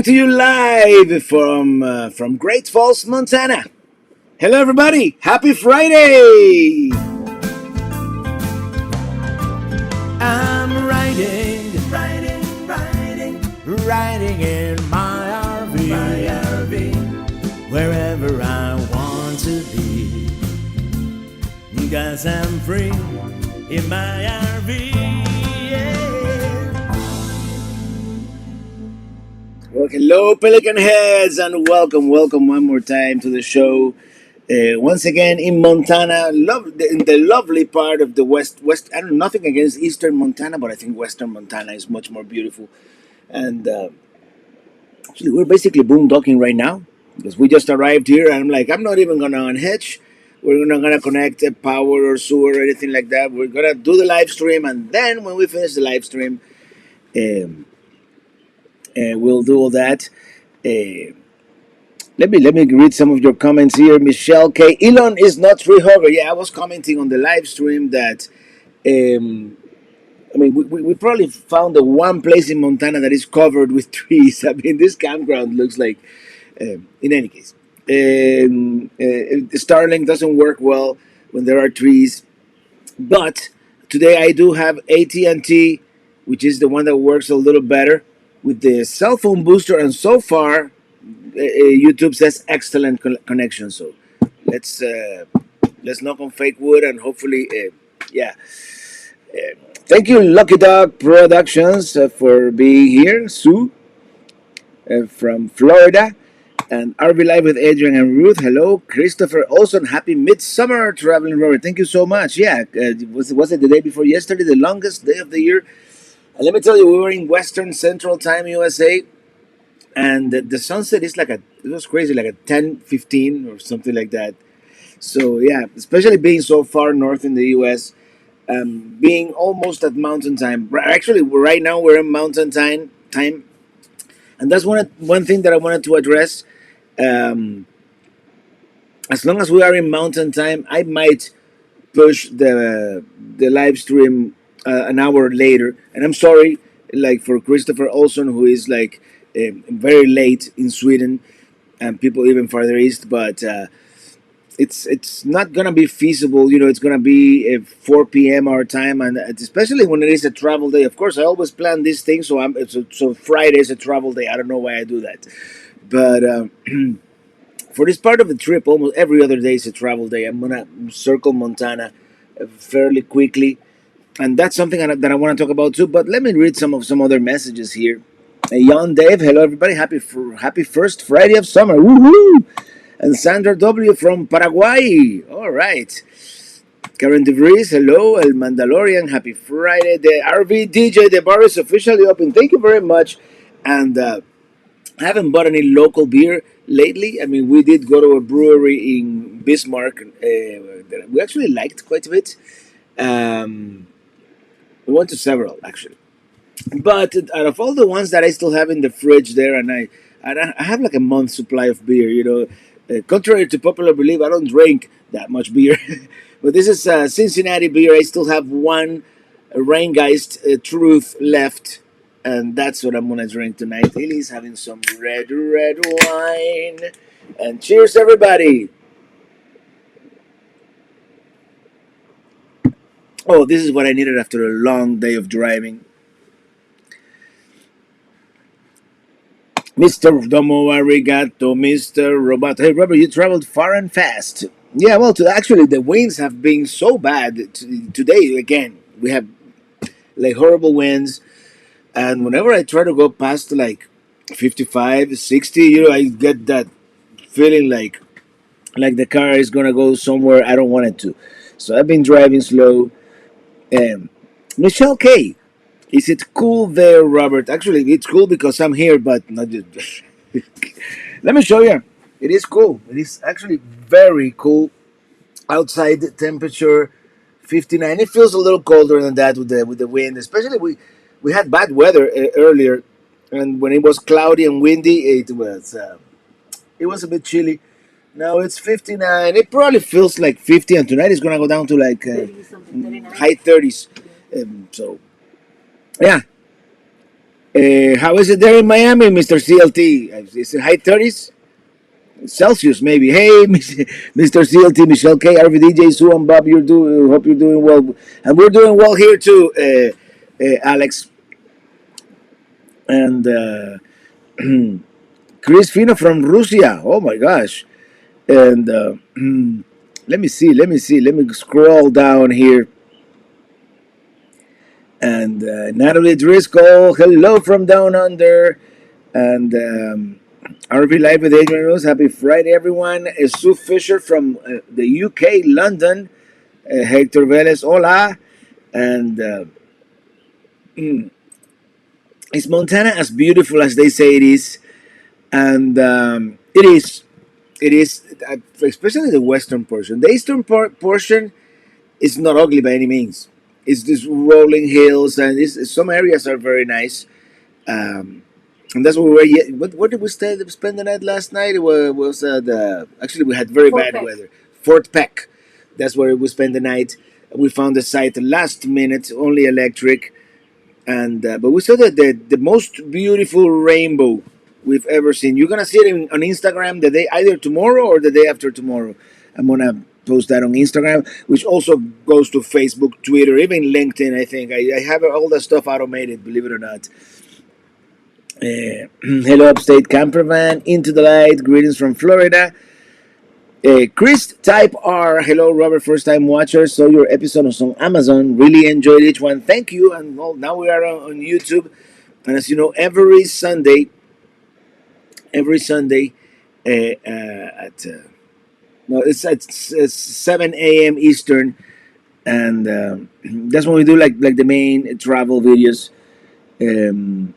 To you live from Great Falls, Montana. Hello, everybody! Happy Friday! I'm riding in my RV, wherever I want to be. 'Cause I'm free in my RV. Yeah. Well, hello, Pelican Heads, and welcome one more time to the show. Once again in Montana, in the lovely part of the west. I don't know, nothing against Eastern Montana, but I think Western Montana is much more beautiful. And actually, we're basically boondocking right now because we just arrived here, and I'm like, I'm not even gonna unhitch. We're not gonna connect a power or sewer or anything like that. We're gonna do the live stream, and then when we finish the live stream, um, we'll do all that. Uh, let me read some of your comments here. Michelle K. Elon is not free hover. Yeah, I was commenting on the live stream that I mean, we probably found the one place in Montana that is covered with trees. I mean, this campground looks like. In any case, Starlink doesn't work well when there are trees. But today I do have AT&T, which is the one that works a little better with the cell phone booster, and so far, YouTube says excellent connection. So let's knock on fake wood, and hopefully, yeah. Thank you, Lucky Dog Productions, for being here. Sue from Florida. And RV Live with Adrian and Ruth. Hello, Christopher Olson. Happy Midsummer, Traveling Robert. Thank you so much. Yeah, was it the day before yesterday, the longest day of the year? And let me tell you, we were in Western Central Time, USA, and the sunset is it was crazy, like at 10:15 or something like that. So yeah, especially being so far north in the US, being almost at mountain time. Actually, right now we're in mountain time, and that's one thing that I wanted to address. Um, as long as we are in mountain time, I might push the live stream an hour later. And I'm sorry, like for Christopher Olson, who is very late in Sweden, and people even farther east. But it's not gonna be feasible. You know, it's gonna be 4 p.m. our time, and especially when it is a travel day. Of course, I always plan these things, so Friday is a travel day. I don't know why I do that, but. For this part of the trip, almost every other day is a travel day. I'm gonna circle Montana fairly quickly, and that's something that I want to talk about too. But let me read some other messages here. Jan Dave, hello everybody, happy first Friday of summer, woohoo! And Sandra W from Paraguay, all right. Karen DeVries, hello. El Mandalorian, happy Friday. The RV DJ, the bar is officially open. Thank you very much, and. I haven't bought any local beer lately. I mean, we did go to a brewery in Bismarck that we actually liked quite a bit. Um, we went to several actually, but out of all the ones that I still have in the fridge there, and I have like a month supply of beer. You know, contrary to popular belief, I don't drink that much beer. But this is Cincinnati beer. I still have one Rheingeist Truth left, and that's what I'm gonna drink tonight. Lily's having some red wine, and cheers, everybody! Oh, this is what I needed after a long day of driving. Mr. Domo Arigato, Mr. Robot. Hey, Robert, you traveled far and fast. Yeah, well, actually, the winds have been so bad today. Again, we have like horrible winds. And whenever I try to go past like 55, 60, you know, I get that feeling like the car is gonna go somewhere I don't want it to. So I've been driving slow. Michelle K, is it cool there, Robert? Actually, it's cool because I'm here, but not just. Let me show you. It is cool. It is actually very cool. Outside temperature 59. It feels a little colder than that with the wind. Especially we had bad weather earlier, and when it was cloudy and windy, it was a bit chilly. Now it's 59. It probably feels like 50, and tonight it's gonna go down to like high 30s. So yeah, How is it there in Miami, Mr. CLT? Is it high 30s? Celsius, maybe. Hey, Mr. CLT, Michelle K, RVDJ, Sue, and Bob, hope you're doing well. And we're doing well here too, Alex. And Chris Fino from Russia. Oh my gosh. And let me see. Let me scroll down here. And Natalie Driscoll, hello from down under. And RV Live with Adrian Rose, happy Friday, everyone. Sue Fisher from the UK, London. Hector Velez, hola. And is Montana as beautiful as they say it is? And it is. It is, especially the western portion. The eastern portion is not ugly by any means. It's just rolling hills, and some areas are very nice. Um, and that's where we were. What did we spend the night last night? It was actually we had very Fort bad Peck. weather. Fort Peck. That's where we spent the night. We found the site last minute, only electric, and but we saw the most beautiful rainbow we've ever seen. You're gonna see it on Instagram the day either tomorrow or the day after tomorrow. I'm gonna post that on Instagram, which also goes to Facebook, Twitter, even LinkedIn. I think I have all that stuff automated. Believe it or not. Hello, Upstate Campervan, into the light. Greetings from Florida. Chris Type R, hello Robert, first time watcher. Saw your episodes on Amazon. Really enjoyed each one. Thank you. And well, now we are on YouTube. And as you know, every Sunday at no, it's 7 a.m. Eastern, and that's when we do like the main travel videos. Um,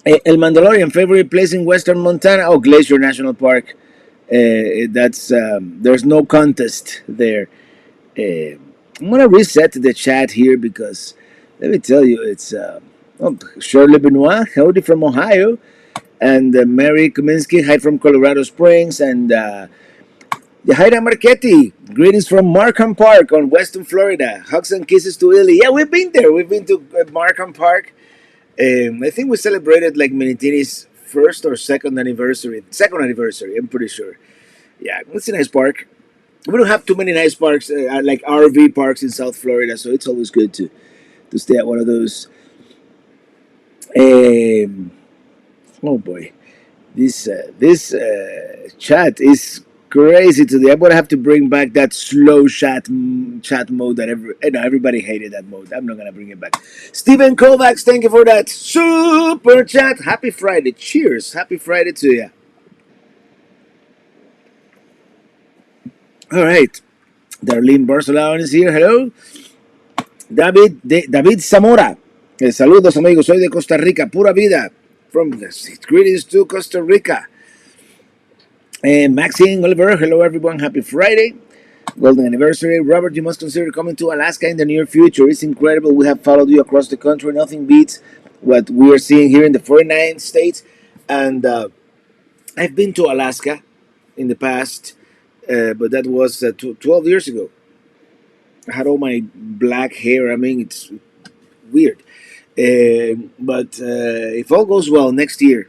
El Mandalorian, favorite place in Western Montana? Oh, Glacier National Park. That's there's no contest there. I'm gonna reset the chat here because let me tell you, it's oh, Shirley Benoit, howdy from Ohio, and Mary Kaminsky, hi from Colorado Springs, and Jaira Marchetti, greetings from Markham Park on Western Florida. Hugs and kisses to Illy. Yeah, we've been there. We've been to Markham Park. I think we celebrated like Minitini's first or second anniversary. Second anniversary, I'm pretty sure. Yeah, it's a nice park. We don't have too many nice parks, like RV parks in South Florida, so it's always good to stay at one of those. Um, oh boy, this chat is crazy today. I'm gonna have to bring back that slow chat mode that everybody hated that mode. I'm not gonna bring it back. Stephen Kovacs, thank you for that super chat. Happy Friday. Cheers. Happy Friday to you. All right. Darlene Barcelona is here. Hello. David Zamora. Saludos, amigos. Soy de Costa Rica. Pura vida. From the greetings to Costa Rica. Maxine Oliver. Hello, everyone. Happy Friday. Golden anniversary. Robert, you must consider coming to Alaska in the near future. It's incredible. We have followed you across the country. Nothing beats what we are seeing here in the 49 states. And I've been to Alaska in the past, but that was 12 years ago. I had all my black hair. I mean, it's weird. But if all goes well, next year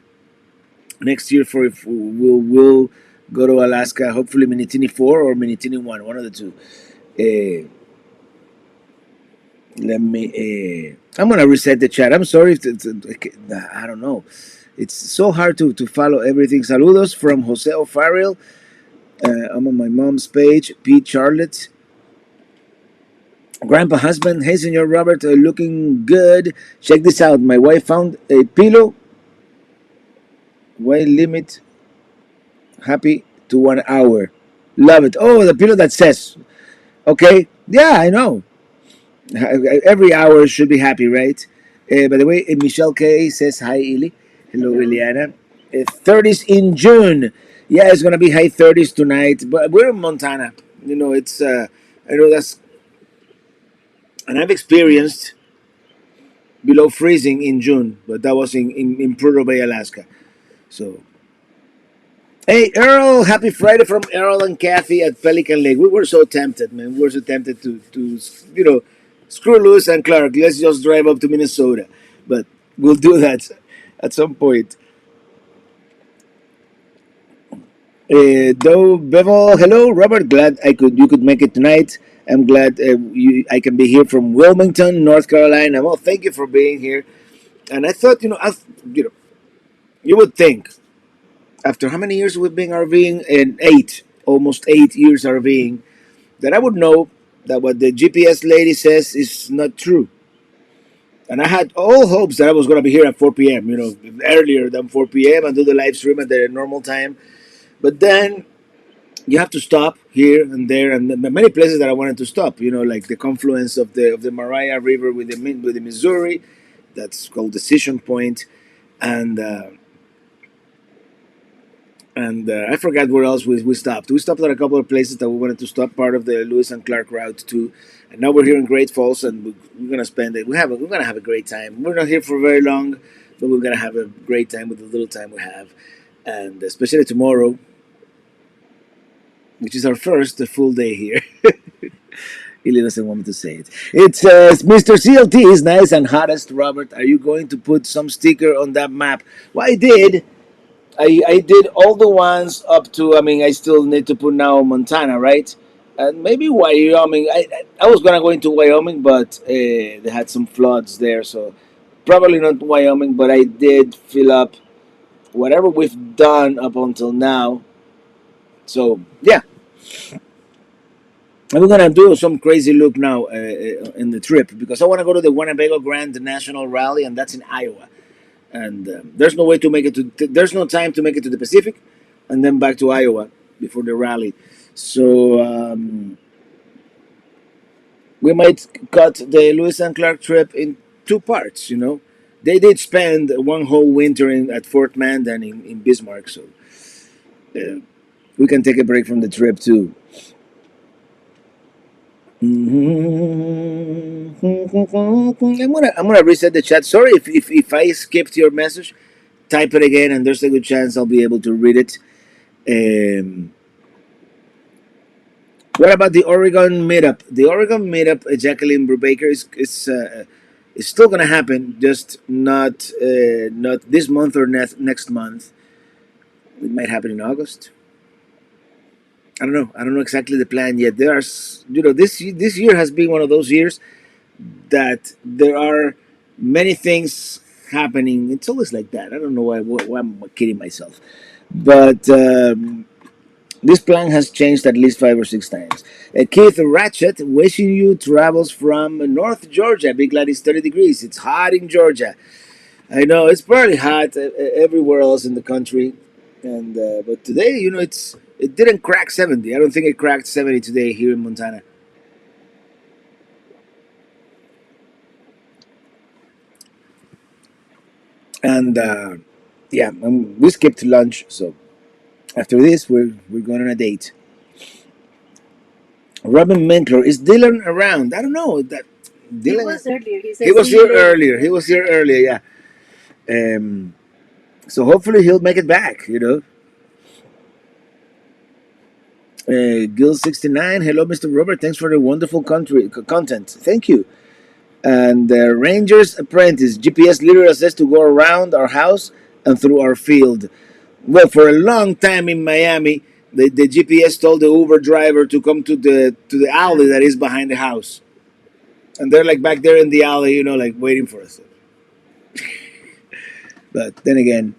for if we'll go to Alaska. Hopefully, Minitini 4 or Minitini I, one of the two. Let me. I'm gonna reset the chat. I'm sorry if I don't know. It's so hard to follow everything. Saludos from Jose O'Farrell. I'm on my mom's page. Pete Charlotte. Grandpa husband, hey Senor Robert, looking good. Check this out. My wife found a pillow. Weight limit. Happy to 1 hour. Love it. Oh, the pillow that says. Okay. Yeah, I know. Every hour should be happy, right? By the way, Michelle K says hi, Ili. Hello, Hello. Iliana. 30s in June. Yeah, it's gonna be high 30s tonight. But we're in Montana. You know, it's. I know that's. And I've experienced below freezing in June, but that was in Prudhoe Bay, Alaska. So, hey, Earl, happy Friday from Earl and Kathy at Pelican Lake. We were so tempted, man. We were so tempted to screw loose and Clark. Let's just drive up to Minnesota. but we'll do that at some point. Though Bevel, hello, Robert. Glad you could make it tonight. I'm glad I can be here from Wilmington, North Carolina. Well, thank you for being here. And I thought, you know, you would think after how many years we've been RVing, and almost 8 years RVing, that I would know that what the GPS lady says is not true. And I had all hopes that I was going to be here at 4 p.m., earlier than 4 p.m. and do the live stream at the normal time. But then you have to stop here and there, and many places that I wanted to stop. Like the confluence of the Mariah River with the Missouri, that's called Decision Point, and I forgot where else we stopped. We stopped at a couple of places that we wanted to stop, part of the Lewis and Clark route too. And now we're here in Great Falls, and we're gonna spend it. We're gonna have a great time. We're not here for very long, but we're gonna have a great time with the little time we have, and especially tomorrow, which is our first full day here. Ili doesn't want me to say it. It says, Mr. CLT is nice and hottest. Robert, are you going to put some sticker on that map? Well, I did. I did all the ones up to. I mean, I still need to put now Montana, right? And maybe Wyoming. I was gonna go into Wyoming, but they had some floods there, so probably not Wyoming. But I did fill up whatever we've done up until now. So yeah, and we're gonna do some crazy loop now in the trip because I want to go to the Winnebago Grand National Rally, and that's in Iowa. And there's no way to make it to. There's no time to make it to the Pacific, and then back to Iowa before the rally. So we might cut the Lewis and Clark trip in two parts. They did spend one whole winter at Fort Mandan in Bismarck, so we can take a break from the trip too. I'm gonna reset the chat. Sorry if I skipped your message. Type it again, and there's a good chance I'll be able to read it. Um, what about the Oregon meetup? The Oregon meetup, Jacqueline Brubaker, is still gonna happen, just not this month or next month. It might happen in August. I don't know. I don't know exactly the plan yet. This year has been one of those years that there are many things happening. It's always like that. I don't know why I'm kidding myself, but this plan has changed at least 5 or 6 times. Keith Ratchet, wishing you travels from North Georgia. Be glad it's 30 degrees. It's hot in Georgia. I know it's probably hot everywhere else in the country, and but today, it didn't crack 70. I don't think it cracked 70 today here in Montana. And yeah, we skipped lunch, so after this, we're going on a date. Robin Menkler, is Dylan around? I don't know. That Dylan was earlier. He was here earlier. He was here earlier. Yeah. So hopefully he'll make it back. Gil69, hello, Mr. Robert. Thanks for the wonderful content. Thank you. And Ranger's Apprentice, GPS literally says to go around our house and through our field. Well, for a long time in Miami, the GPS told the Uber driver to come to the alley that is behind the house, and they're like back there in the alley, like waiting for us. But then again,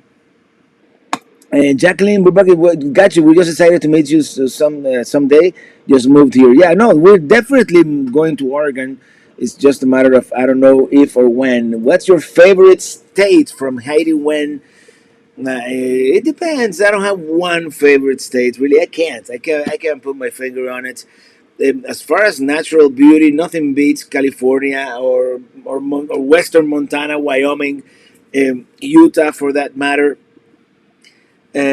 and Jacqueline, we're back. Got you. We just decided to meet you someday. Just moved here. Yeah, no, we're definitely going to Oregon. It's just a matter of I don't know if or when. What's your favorite state from Haiti? When? It depends. I don't have one favorite state really. I can't. I can't put my finger on it. As far as natural beauty, nothing beats California or Western Montana, Wyoming, Utah for that matter. But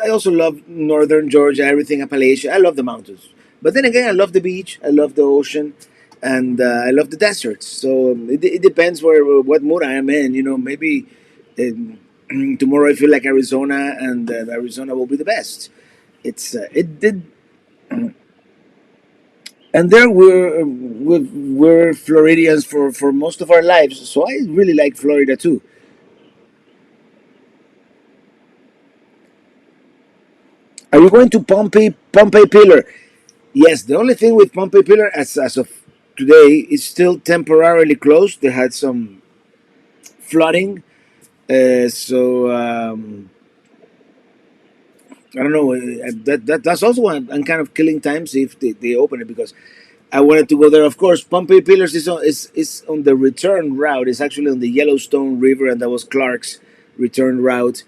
I also love northern Georgia, everything Appalachia. I love the mountains, but then again, I love the beach, I love the ocean, and I love the deserts. So it depends what mood I am in. Maybe um, tomorrow I feel like Arizona, and Arizona will be the best. It did. and there we're Floridians for most of our lives. So I really like Florida too. Are you going to Pompey Pillar? Yes. The only thing with Pompey Pillar, as of today, is still temporarily closed. They had some flooding, so I don't know. That's also one. I'm kind of killing time. See if they open it because I wanted to go there. Of course, Pompey Pillars is on the return route. It's actually on the Yellowstone River, and that was Clark's return route.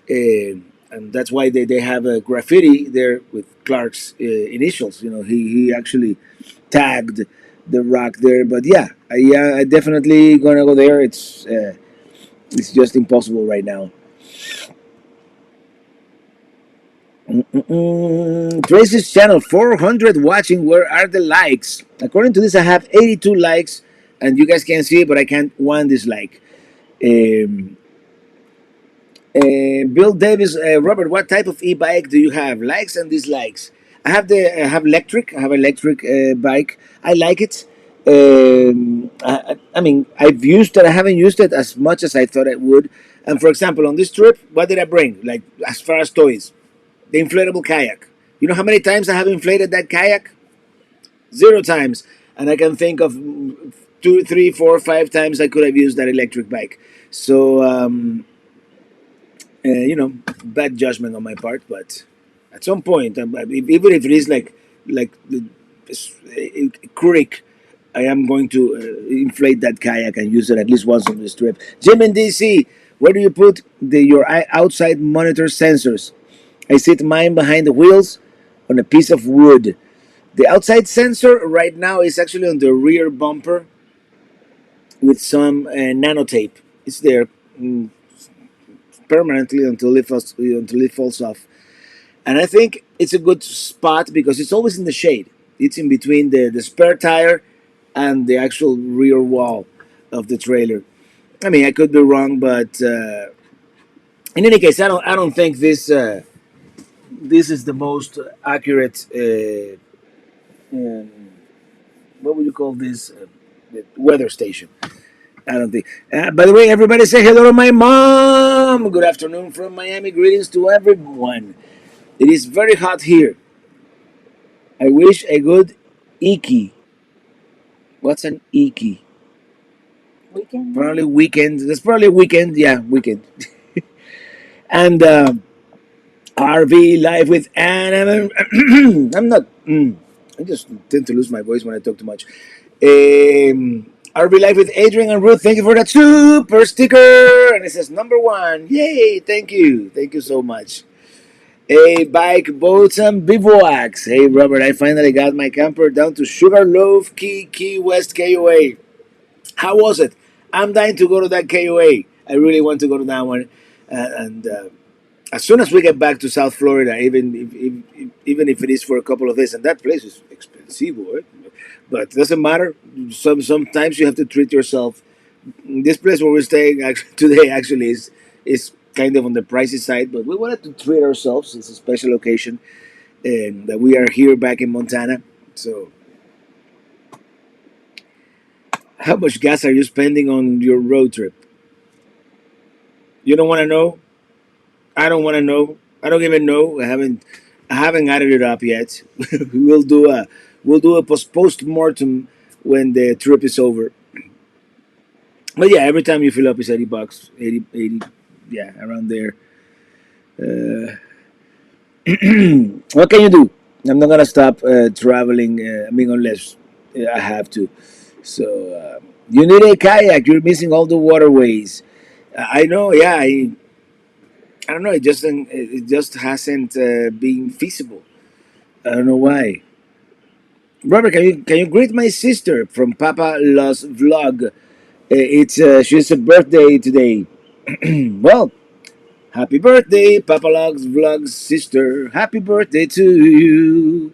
And that's why they have a graffiti there with Clark's initials. You know, he actually tagged the rock there. But yeah, I definitely gonna go there. It's just impossible right now. Tracy's channel 400 watching. Where are the likes? According to this, I have 82 likes, and you guys can't see it, but I can't one dislike. Um, Bill Davis, Robert, what type of e-bike do you have? Likes and dislikes. I have electric. I have electric bike. I like it. I mean, I've used it. I haven't used it as much as I thought I would. And for example, on this trip, what did I bring? Like as far as toys, the inflatable kayak. You know how many times I have inflated that kayak? Zero times. And I can think of two, three, four, 5 times I could have used that electric bike. So you know, bad judgment on my part, but at some point, even if it is like the creek, I am going to inflate that kayak and use it at least once on this trip. Jim in DC, where do you put your outside monitor sensors? I sit mine behind the wheels on a piece of wood. The outside sensor right now is actually on the rear bumper with some nanotape. It's there permanently until it falls off. And I think it's a good spot because it's always in the shade. It's in between the spare tire and the actual rear wall of the trailer. I mean, I could be wrong, but in any case, I don't think this is the most accurate. Um, what would you call this? Weather station. I don't think. By the way, everybody say hello to my mom. Good afternoon from Miami. Greetings to everyone. It is very hot here. I wish a good Iki. What's an Iki? Weekend. Probably weekend. That's probably a weekend. Yeah, weekend. And RV live with Anna. I'm not. I just tend to lose my voice when I talk too much. RV live with Adrian and Ruth. Thank you for that super sticker. And it says number one. Yay! Thank you. Thank you so much. Hey, bike, boats, and bivouacs. Hey, Robert, I finally got my camper down to Sugarloaf Key West KOA. How was it? I'm dying to go to that KOA. I really want to go to that one. And as soon as we get back to South Florida, even if it is for a couple of days, and that place is expensive, boy. But it doesn't matter. Sometimes you have to treat yourself. This place where we're staying today actually is kind of on the pricey side, but we wanted to treat ourselves. It's a special occasion, and that we are here back in Montana. So, how much gas are you spending on your road trip? You don't want to know. I don't want to know. I don't even know. I haven't added it up yet. we'll do a we'll do a post mortem when the trip is over. But yeah, every time you fill up is $80, 80, yeah, around there. Uh, what can you do? I'm not gonna stop traveling. I mean, unless I have to. So you need a kayak. You're missing all the waterways. I know. Yeah, I don't know. It just hasn't been feasible. I don't know why. Robert, can you greet my sister from Papa Lost Vlog? It's she's a birthday today. Well, happy birthday, Papa Logs Vlog's sister. Happy birthday to you.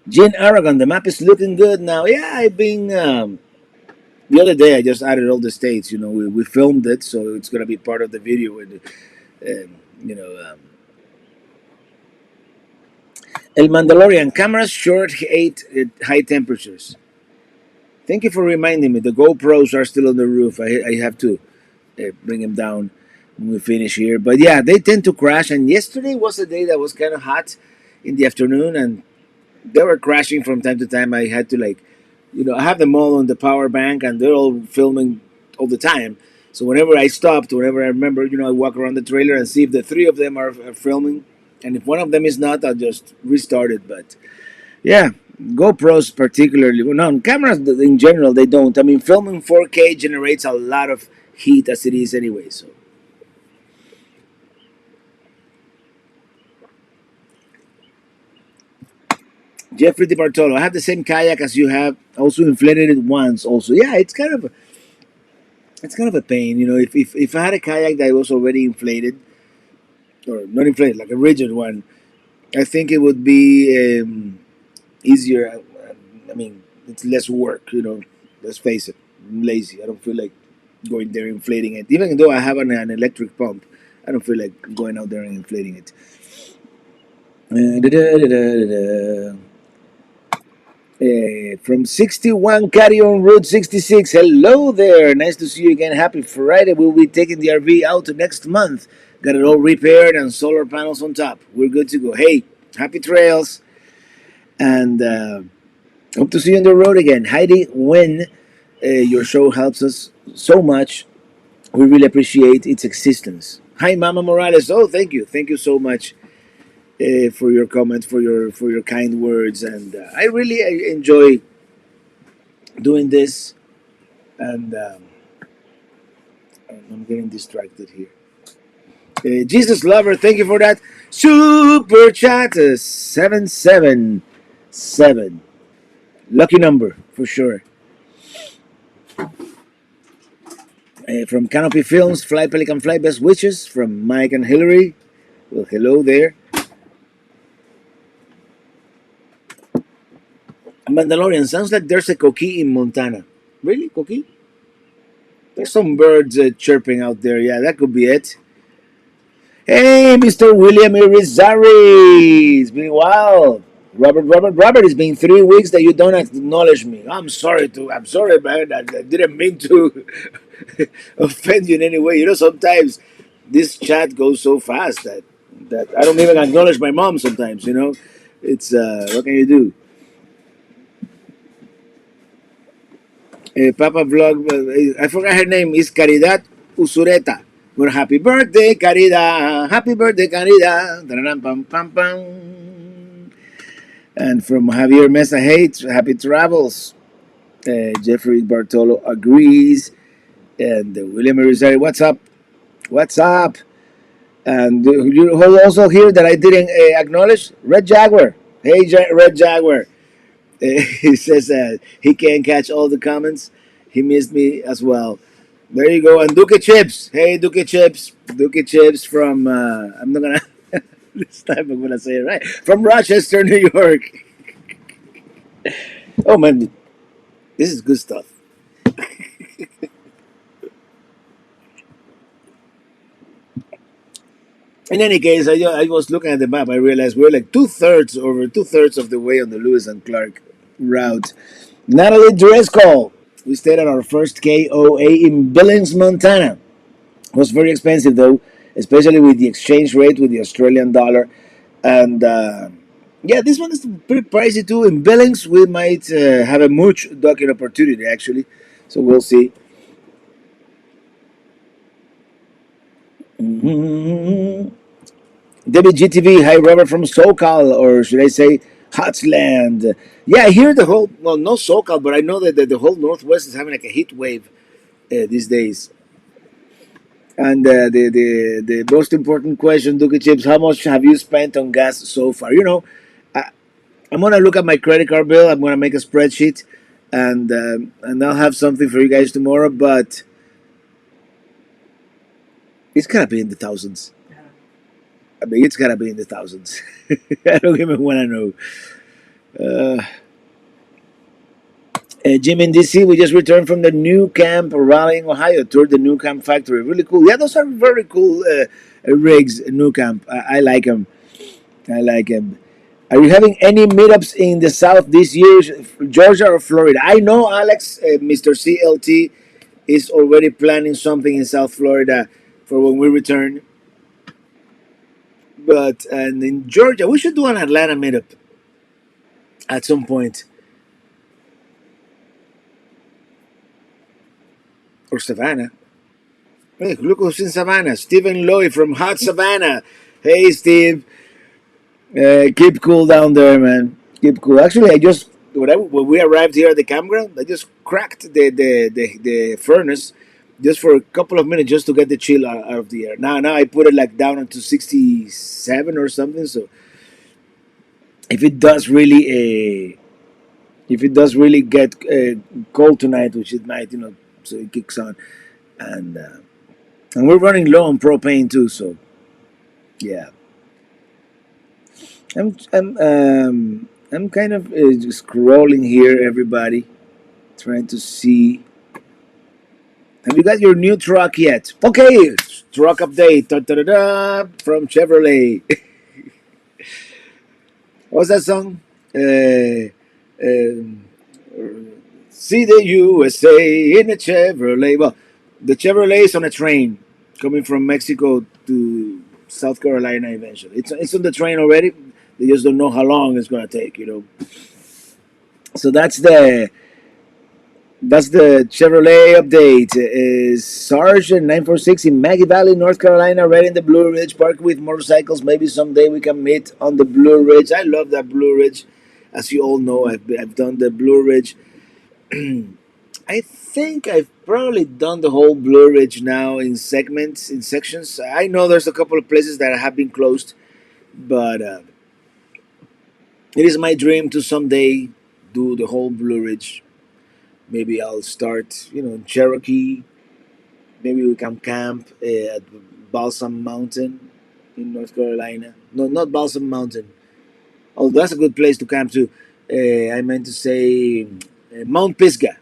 Jen Aragon, the map is looking good now. Yeah, I've been. The other day, I just added all the states. You know, we filmed it, so it's gonna be part of the video. And you know, El Mandalorian cameras short eight at high temperatures. Thank you for reminding me. The GoPros are still on the roof. I have to bring them down when we finish here. But yeah, they tend to crash. And yesterday was a day that was kind of hot in the afternoon, and they were crashing from time to time. I had to I have them all on the power bank, and they're all filming all the time. So whenever I stopped, whenever I remember, I walk around the trailer and see if the three of them are filming, and if one of them is not, I'll just restart it. But yeah, GoPros particularly, well, no, cameras in general they don't. I mean, filming 4K generates a lot of heat as it is anyway. So Jeffrey Di Bartolo, I have the same kayak as you have. Also inflated it once. Also, yeah, it's kind of a pain. If I had a kayak that was already inflated or not inflated, like a rigid one, I think it would be easier. I mean, it's less work. Let's face it. I'm lazy. I don't feel like going there inflating it. Even though I have an electric pump, I don't feel like going out there and inflating it. Da-da-da-da-da-da. From 61 Caddy on Route 66. Hello there. Nice to see you again. Happy Friday. We'll be taking the RV out next month. Got it all repaired and solar panels on top. We're good to go. Hey, happy trails. And hope to see you on the road again. Heidi, when your show helps us so much, we really appreciate its existence. Hi, Mama Morales. Oh, thank you. Thank you so much for your comments, for your kind words. And I really enjoy doing this, and I'm getting distracted here. Jesus Lover, thank you for that super chat. 777, lucky number for sure. From Canopy Films, Fly Pelican Fly, best wishes from Mike and Hillary. Well, hello there. Mandalorian, sounds like there's a coqui in Montana. Really, coqui? There's some birds chirping out there. Yeah, that could be it. Hey, Mr. William Irizarry. It's been a while. Robert, it's been 3 weeks that you don't acknowledge me. I'm sorry, man. I didn't mean to offend you in any way. Sometimes this chat goes so fast that I don't even acknowledge my mom sometimes. It's, what can you do? Papa Vlog, I forgot her name, is Caridad Usureta. Well, happy birthday, Caridad. Happy birthday, Caridad. Pam, pam, pam. And from Javier Mesa Hates, happy travels. Jeffrey Bartolo agrees. And William Rosario, what's up? What's up? And you also hear that I didn't acknowledge Red Jaguar. Hey, Red Jaguar. He says he can't catch all the comments. He missed me as well. There you go. And Duque Chips. Hey, Duque Chips. Duque Chips from, I'm not going to, this time I'm going to say it right. From Rochester, New York. Oh, man. This is good stuff. In any case, I was looking at the map. I realized we're like over two-thirds of the way on the Lewis and Clark route. Natalie Driscoll. We stayed at our first KOA in Billings, Montana. It was very expensive though, especially with the exchange rate with the Australian dollar. And yeah, this one is pretty pricey too. In Billings, we might have a mooch docking opportunity actually. So we'll see. Mm-hmm. WGTV, hi Robert from SoCal, or should I say Hotsland? Yeah, I hear well, no SoCal, but I know that the whole Northwest is having like a heat wave these days. And the most important question, Duke Chips, how much have you spent on gas so far? I, I'm gonna look at my credit card bill. I'm gonna make a spreadsheet, and I'll have something for you guys tomorrow. But it's gotta be in the thousands. I mean, it's gotta be in the thousands. I don't even want to know. Uh, Jim in DC, we just returned from the New Camp Rally in Ohio. Toured the New Camp factory. Really cool. Yeah, those are very cool rigs. New Camp. I like them. I like them. Are you having any meetups in the South this year, Georgia or Florida? I know Alex, Mr. CLT, is already planning something in South Florida for when we return. But and in Georgia, we should do an Atlanta meetup at some point, or Savannah. Hey, look who's in Savannah. Stephen Loy from Hot Savannah. Hey, Steve. Keep cool down there, man. Keep cool. Actually, I just when we arrived here at the campground, I just cracked the furnace just for a couple of minutes just to get the chill out of the air. Now I put it like down into 67 or something. So if it does really if it does really get cold tonight, which it might, so it kicks on, and uh, and we're running low on propane too. So yeah, I'm kind of just scrolling here, everybody, trying to see. Have you got your new truck yet? Okay, truck update da, da, da, da, from Chevrolet. What's that song? Um, See the USA in a Chevrolet. Well, the Chevrolet is on a train coming from Mexico to South Carolina eventually. It's on the train already. They just don't know how long it's gonna take. So that's the Chevrolet update. Is Sergeant 946 in Maggie Valley, North Carolina, right in the Blue Ridge Park with motorcycles. Maybe someday we can meet on the Blue Ridge. I love that Blue Ridge. As you all know, I've done the Blue Ridge. I think I've probably done the whole Blue Ridge now in segments, in sections. I know there's a couple of places that have been closed, but it is my dream to someday do the whole Blue Ridge. Maybe I'll start, in Cherokee. Maybe we can camp at Balsam Mountain in North Carolina. No, not Balsam Mountain. Oh, that's a good place to camp too. I meant to say Mount Pisgah.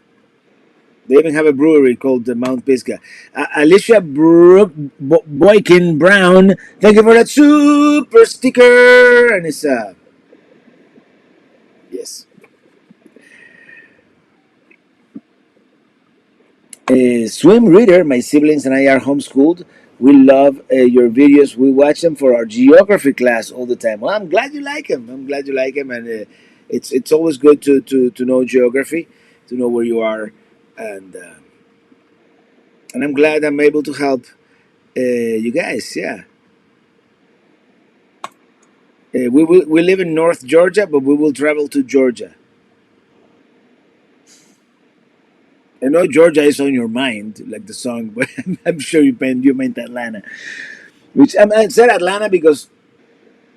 They even have a brewery called the Mount Pisgah. Alicia Boykin Brown, thank you for that super sticker. And it's yes. Swim Reader, my siblings and I are homeschooled. We love your videos. We watch them for our geography class all the time. Well, I'm glad you like them. I'm glad you like them, and it's always good to know geography, to know where you are, and uh, and I'm glad I'm able to help you guys. Yeah, we live in North Georgia, but we will travel to Georgia. I know Georgia is on your mind, like the song, but I'm sure you meant Atlanta. Which I said Atlanta because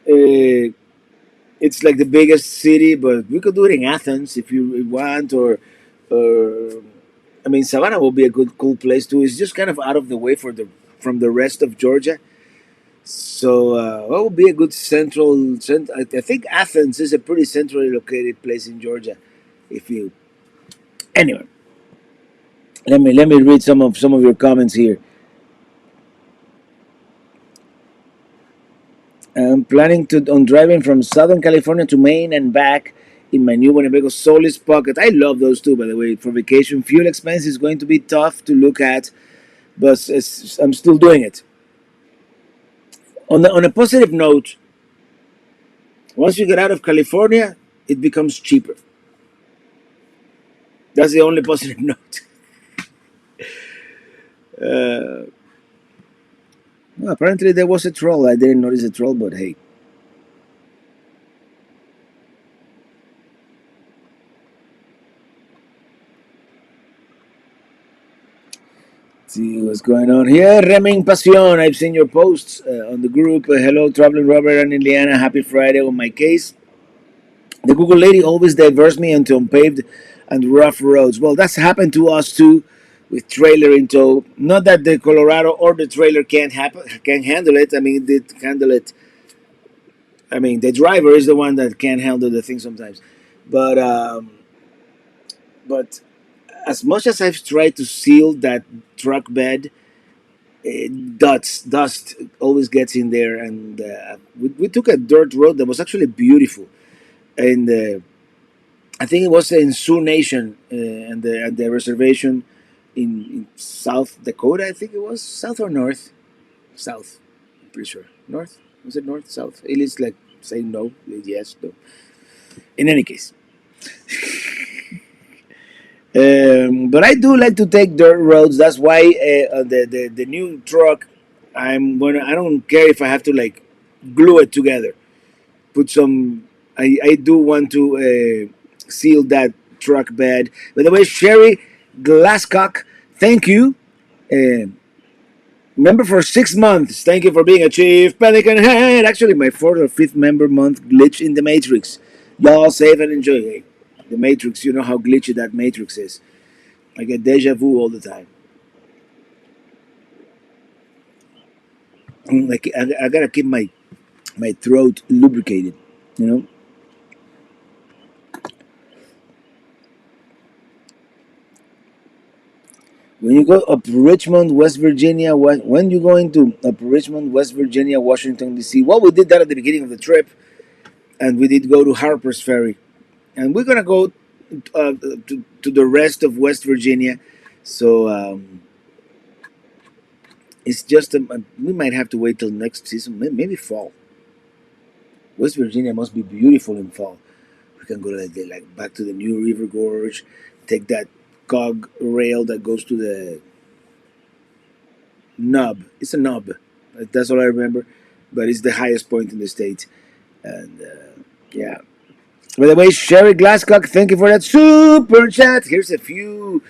it's like the biggest city, but we could do it in Athens if you want, or I mean Savannah will be a good cool place too. It's just kind of out of the way from the rest of Georgia, so what would be a good I think Athens is a pretty centrally located place in Georgia. If you Anyway, let me read some of your comments here. I'm planning to on driving from Southern California to Maine and back in my new Winnebago Solis Pocket. I love those too, by the way. For vacation, fuel expense is going to be tough to look at, but I'm still doing it. On a positive note, once you get out of California, it becomes cheaper. That's the only positive note. Uh, well, apparently there was a troll. I didn't notice a troll, but hey. See what's going on here. Reming Pasión. I've seen your posts on the group. Hello, Traveling Robert and Liliana. Happy Friday on my case. The Google lady always diverts me into unpaved and rough roads. Well, that's happened to us too, with trailer in tow. Not that the Colorado or the trailer can handle it. I mean, it did handle it. I mean, the driver is the one that can't handle the thing sometimes. But but as much as I've tried to seal that truck bed, dust always gets in there, and we took a dirt road that was actually beautiful. in the I think it was in Sioux Nation and the reservation in South Dakota. I think it was South or North. South. I'm pretty sure. North. Was it North? South. It is like saying no, yes, no. In any case, but I do like to take dirt roads. That's why the new truck, I don't care if I have to like glue it together. Put some. I do want to seal that truck bed. By the way, Sherry Glasscock, thank you. Uh, Member for 6 months. Thank you for being a chief pelican head. Actually, my fourth or fifth member month glitch in the Matrix. Y'all save and enjoy. Hey, the Matrix, you know how glitchy that Matrix is. I get deja vu all the time. Like I gotta keep my throat lubricated. You know. When you go up Richmond, West Virginia, when you going to up Richmond, West Virginia, Washington D.C. Well, we did that at the beginning of the trip, and we did go to Harper's Ferry, and we're gonna go to the rest of West Virginia. So it's just we might have to wait till next season, maybe fall. West Virginia must be beautiful in fall. We can go like back to the New River Gorge, take that cog rail that goes to the nub. It's a nub. That's all I remember, but it's the highest point in the state. And yeah. By the way, Sherry Glasscock, thank you for that super chat. Here's a few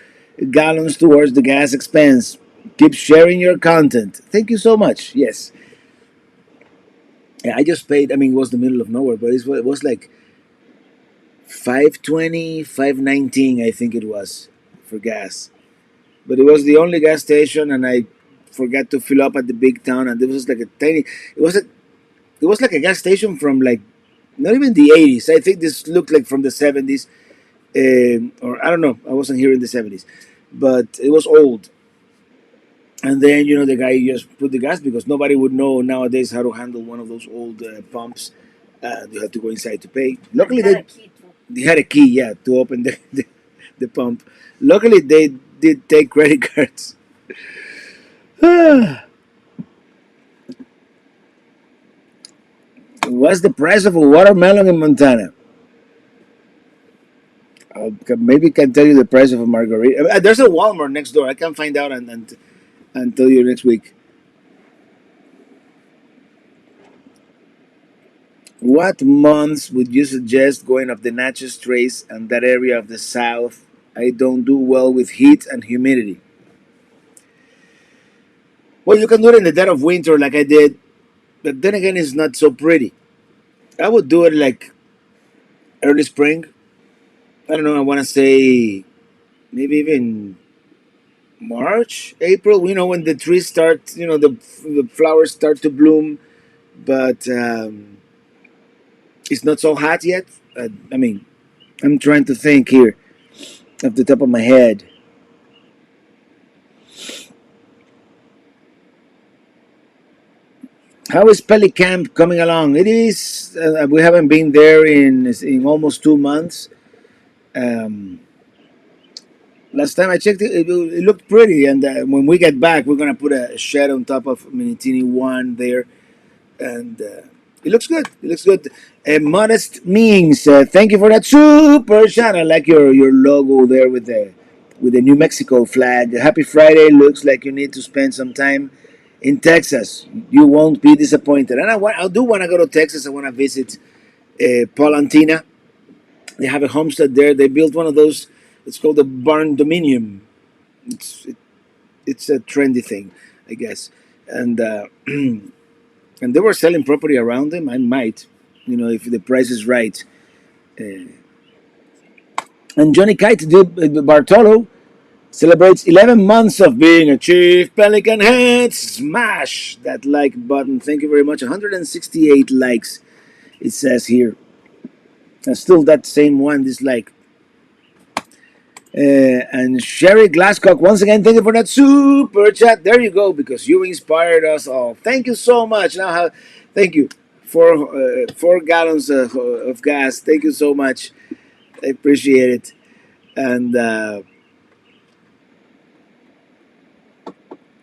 gallons towards the gas expense. Keep sharing your content. Thank you so much. Yes. Yeah, I just paid. I mean, it was the middle of nowhere, but it was like 5.20, 5.19, I think it was, for gas. But it was the only gas station, and I forgot to fill up at the big town, and it was like a tiny. It was a. It was like a gas station from like not even the 80s. I think this looked like from the 70s, or I don't know. I wasn't here in the 70s, but it was old. And then the guy just put the gas because nobody would know nowadays how to handle one of those old pumps. You have to go inside to pay. Luckily, they had a key, yeah, to open the pump. Luckily, they did take credit cards. What's the price of a watermelon in Montana? Maybe can tell you the price of a margarita. There's a Walmart next door. I can find out and tell you next week. What months would you suggest going up the Natchez Trace and that area of the south? I don't do well with heat and humidity. Well, you can do it in the dead of winter like I did, but then again, it's not so pretty. I would do it like early spring. I don't know. I want to say maybe even March, April. When the trees start, the flowers start to bloom, but it's not so hot yet. I mean, I'm trying to think here off the top of my head. How is Pelly Camp coming along? It is. We haven't been there in almost 2 months. Um, Last time I checked it looked pretty. And when we get back, we're gonna put a shed on top of Minitini I there, and it looks good. It looks good. Modest means. Thank you for that super chat. I like your logo there with the New Mexico flag. Happy Friday. Looks like you need to spend some time in Texas. You won't be disappointed. And I do want to go to Texas. I want to visit Palantina. They have a homestead there. They built one of those. It's called the barn dominium. It's a trendy thing, I guess. And and they were selling property around them. I might, if the price is right. Uh, and Johnny Kite Bartolo celebrates 11 months of being a chief pelican head. Smash that like button. Thank you very much. 168 likes. It says here. And still that same one dislike. And Sherry Glasscock, once again, thank you for that super chat. There you go, because you inspired us all. Thank you so much. Thank you 4 gallons of gas. Thank you so much. I appreciate it.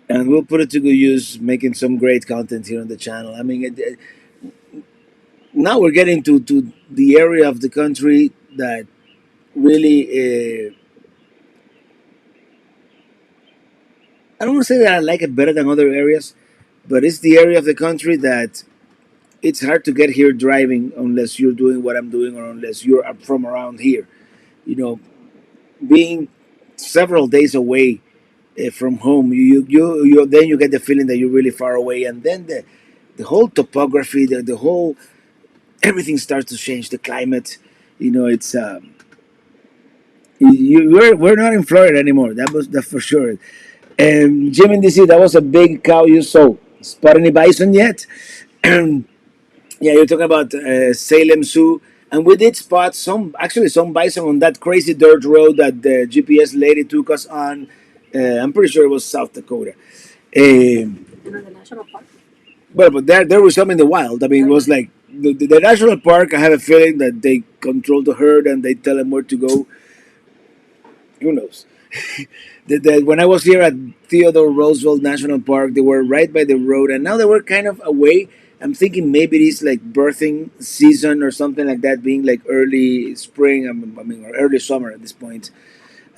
And we'll put it to good use, making some great content here on the channel. I mean, now we're getting to the area of the country that really, I don't want to say that I like it better than other areas, but it's the area of the country that it's hard to get here driving unless you're doing what I'm doing or unless you're from around here. You know, being several days away from home, you then you get the feeling that you're really far away, and then the whole topography, the whole everything starts to change. The climate, it's we're not in Florida anymore. That for sure. Jim in DC, that was a big cow you saw. Spot any bison yet? Yeah, you're talking about Salem Zoo, and we did spot some bison on that crazy dirt road that the GPS lady took us on. I'm pretty sure it was South Dakota. Um, but there was some in the wild. I mean, it was like the national park. I have a feeling that they control the herd and they tell them where to go. Who knows? When I was here at Theodore Roosevelt National Park, they were right by the road, and now they were kind of away. I'm thinking maybe it is like birthing season or something like that, being like early spring. I mean, or early summer at this point.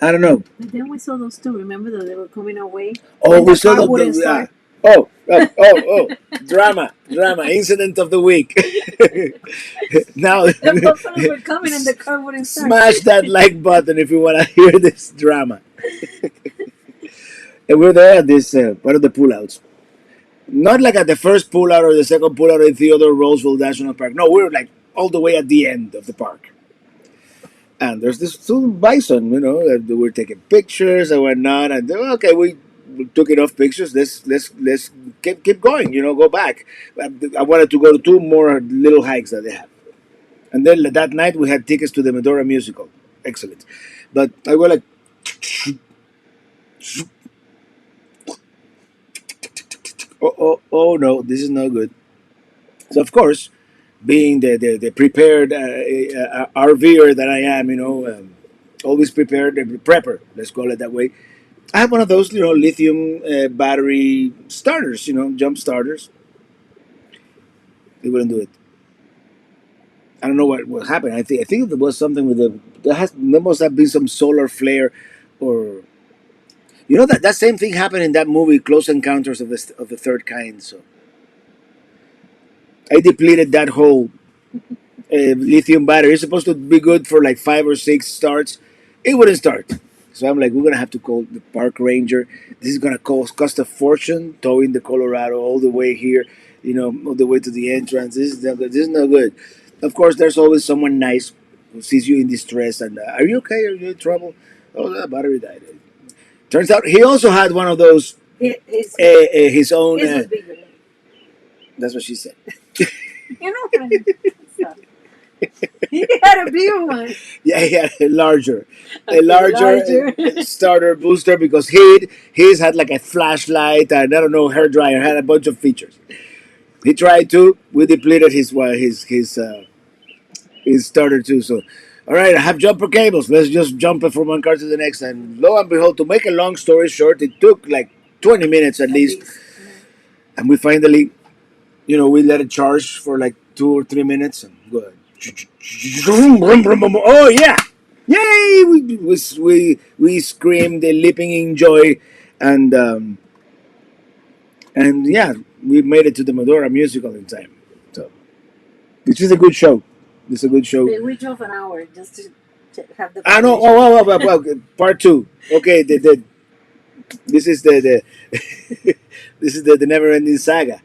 I don't know. But then we saw those two. Remember that they were coming away? Oh, And we the saw car wouldn't start. drama, incident of the week. Now, The buffalo were coming and the car wouldn't start. smash that like button if you want to hear this drama. And we're there at this part of the pullouts. Not like at the first pullout or the second pullout in Theodore Roosevelt National Park. No, we're like all the way at the end of the park. And there's this two bison, that we're taking pictures and whatnot. And okay, we took enough pictures. Let's keep going. Go back. I wanted to go to two more little hikes that they have. And then that night we had tickets to the Medora musical. Excellent. But I was like, oh no, this is not good. So of course, being the prepared RVer that I am, always prepared, prepper, let's call it that way. I have one of those, lithium battery starters, jump starters. They wouldn't do it. I don't know what happened. I think there was something with there must have been some solar flare, or that same thing happened in that movie Close Encounters of the Third Kind. So I depleted that whole lithium battery. It's supposed to be good for like 5 or 6 starts. It wouldn't start. So I'm like, we're gonna have to call the park ranger. This is gonna cost a fortune towing the Colorado all the way here, all the way to the entrance. This is not good. Of course, there's always someone nice who sees you in distress and are you okay? Are you in trouble? Oh, that battery died. Turns out he also had one of those. His own. His was bigger. That's what she said. You know what I mean? He had a bigger one. Yeah, he had a larger Larger. starter booster because his had like a flashlight and I don't know hair dryer, had a bunch of features. He tried to. We depleted his starter too. So, all right, I have jumper cables. Let's just jump it from one car to the next. And lo and behold, to make a long story short, it took like 20 minutes at least, and we finally, we let it charge for like 2 or 3 minutes and go ahead. Oh yeah, yay! We screamed, leaping in joy, and yeah, we made it to the Medora musical in time. So, which is a good show. It's a good show. We drove an hour just to have the. I know. Oh, part two. Okay, this is the this is the never-ending saga.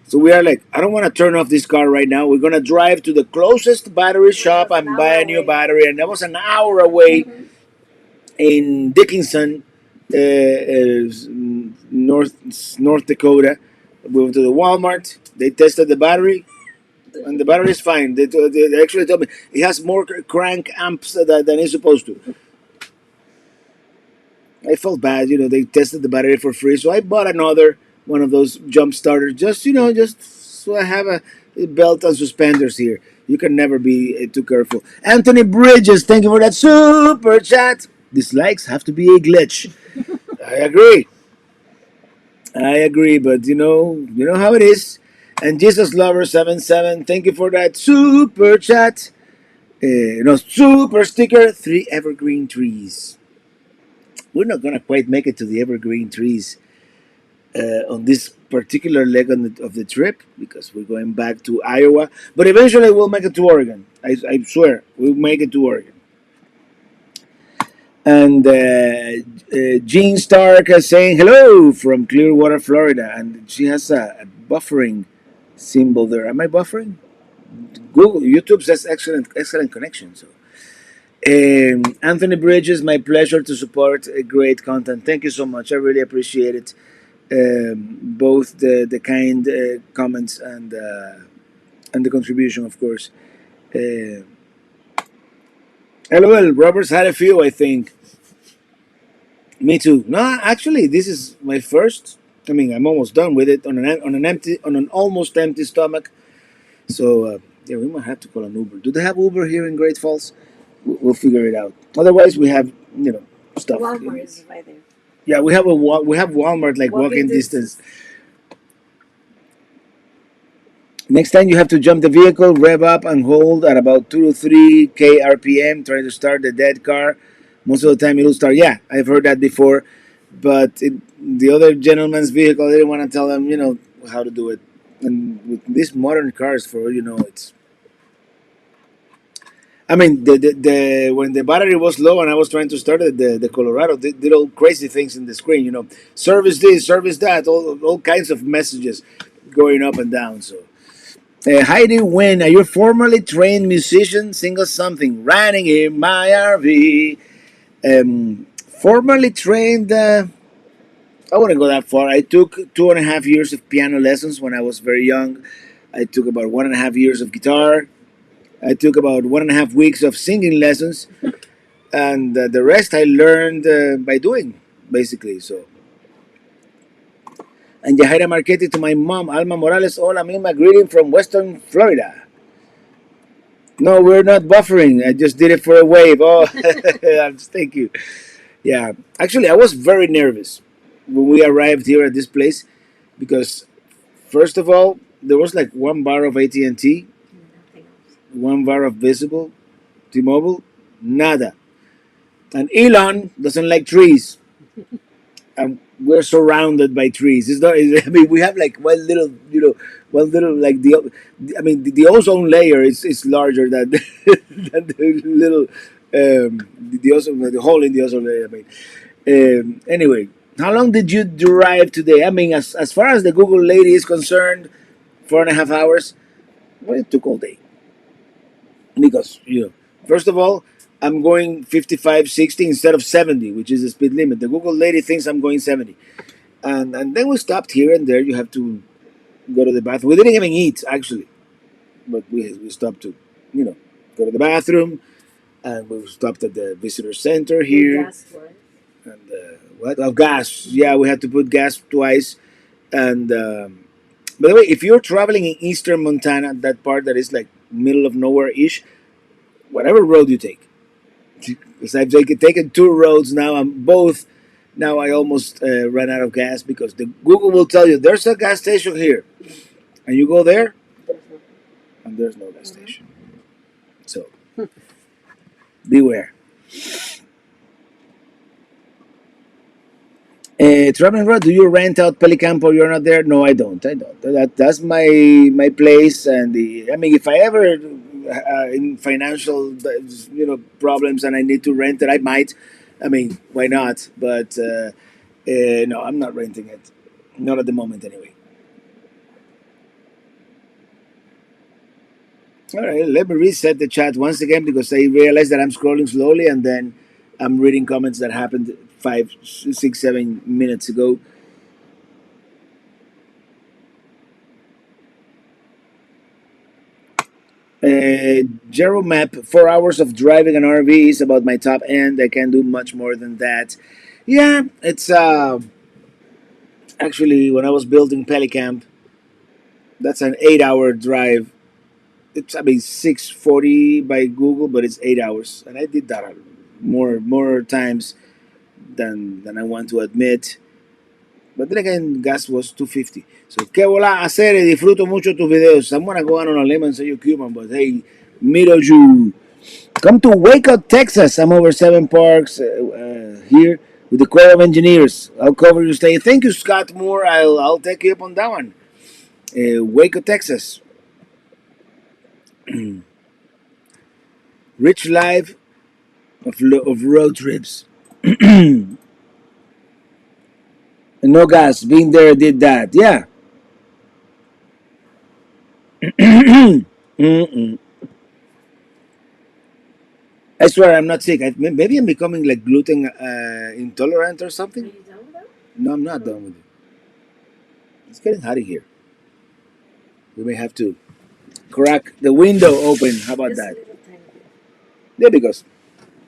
So we are like, I don't want to turn off this car right now. We're gonna drive to the closest battery shop and buy a new battery, and that was an hour away in Dickinson, North Dakota. We went to the Walmart. They tested the battery, and the battery is fine. They actually told me it has more crank amps than it's supposed to. I felt bad, they tested the battery for free, so I bought another one of those jump starters, just so I have belt and suspenders here. You can never be too careful. Anthony Bridges, thank you for that super chat. Dislikes have to be a glitch. I agree. I agree, but you know how it is. And Jesus Lover 77, thank you for that super chat. No, super sticker, 3 evergreen trees. We're not gonna quite make it to the evergreen trees on this particular leg of the trip because we're going back to Iowa. But eventually, we'll make it to Oregon. I swear, we'll make it to Oregon. And Jean Stark is saying hello from Clearwater, Florida, and she has a buffering symbol there. Am I buffering? Google, YouTube says excellent connection. So, Anthony Bridges, my pleasure to support great content. Thank you so much. I really appreciate it. Both the kind comments and the contribution, of course. Uh, LOL, Robert's had a few, I think. Me too. No, actually, this is my first. I mean, I'm almost done with it on an almost empty stomach. So yeah, we might have to call an Uber. Do they have Uber here in Great Falls? We'll figure it out. Otherwise, we have stuff. Walmart is right there. Yeah, we have Walmart like walking distance. Next time you have to jump the vehicle, rev up and hold at about 2 to 3 k RPM, trying to start the dead car. Most of the time it'll start. Yeah, I've heard that before. But the other gentleman's vehicle, they didn't want to tell them, how to do it. And with these modern cars, for all you know, it's. I mean, the when the battery was low and I was trying to start it, the Colorado did all crazy things in the screen. Service this, service that, all kinds of messages going up and down. So. Heidi Wynn, are you a formerly trained musician? Sing us something. Riding in my RV. Formerly trained, I wouldn't go that far. I took 2.5 years of piano lessons when I was very young. I took about 1.5 years of guitar. I took about 1.5 weeks of singing lessons. And the rest I learned by doing, basically. So. And Yahaira Marchetti to my mom, Alma Morales. Hola, mima, greeting from Western Florida. No, we're not buffering. I just did it for a wave. Oh, thank you. Yeah, actually, I was very nervous when we arrived here at this place because, first of all, there was like 1 bar of AT&T, 1 bar of Visible, T-Mobile, nada. And Elon doesn't like trees. And we're surrounded by trees. It's not. I mean, we have like one little like I mean, the ozone layer is larger than than the little the hole in the ozone layer. I mean, anyway, how long did you drive today? I mean, as far as the Google lady is concerned, 4.5 hours. Well, it took all day because first of all, I'm going 55, 60 instead of 70, which is the speed limit. The Google lady thinks I'm going 70. And then we stopped here and there. You have to go to the bathroom. We didn't even eat, actually. But we stopped to, go to the bathroom. And we stopped at the visitor center here. Gas for it. And what? Oh, gas. Yeah, we had to put gas twice. And by the way, if you're traveling in eastern Montana, that part that is like middle of nowhere-ish, whatever road you take, because I've taken 2 roads now, and both now I almost ran out of gas because the Google will tell you there's a gas station here, and you go there, and there's no gas station. So beware. Traveling Road, do you rent out Pelicamp or you're not there? No, I don't. That's my place, and I mean, if I ever in financial problems and I need to rent it, I might. I mean, why not? But no, I'm not renting it. Not at the moment, anyway. All right, let me reset the chat once again because I realized that I'm scrolling slowly and then I'm reading comments that happened 5, 6, 7 minutes ago. Gero Map, 4 hours of driving an RV is about my top end. I can't do much more than that. Yeah, it's actually when I was building Pelicamp, That's an 8 hour drive. It's, I mean, 6:40 by Google, but it's 8 hours, and I did that more times than I want to admit. But then again, gas was 250. So, qué bola hacer, disfruto mucho tus videos. I'm gonna go out on a limb and say you're Cuban, but hey, miro you. Come to Waco, Texas. I'm over 7 parks here with the Corps of Engineers. I'll cover your stay. Thank you, Scott Moore. I'll take you up on that one. Waco, Texas. Rich life of road trips. No gas. Been there, did that. Yeah. Mm-mm. I swear I'm not sick. Maybe I'm becoming like gluten intolerant or Are something. you done with that? No, I'm not done with it. It's getting hot in here. We may have to crack the window open. How about Just a that? little tiny bit. Yeah, because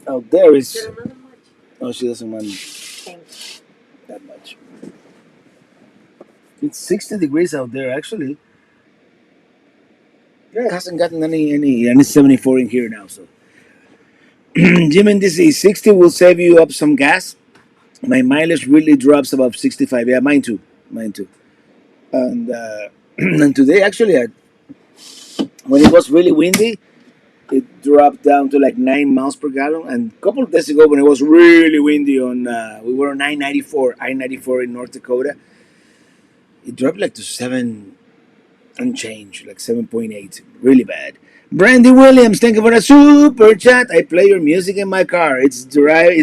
out there is. Pero not much. Oh, she doesn't want Thanks. that much. It's 60 degrees out there, actually. Yeah, it hasn't gotten any, and it's 74 in here now. So, Jim, in this is 60 will save you up some gas. My mileage really drops above 65. Yeah, mine too. Mine too. And and today, actually, when it was really windy, it dropped down to like 9 miles per gallon. And a couple of days ago, when it was really windy, we were on I-94 in North Dakota, it dropped like to seven and change, like 7.8. Really bad. Brandy Williams, thank you for the super chat. I play your music in my car. It's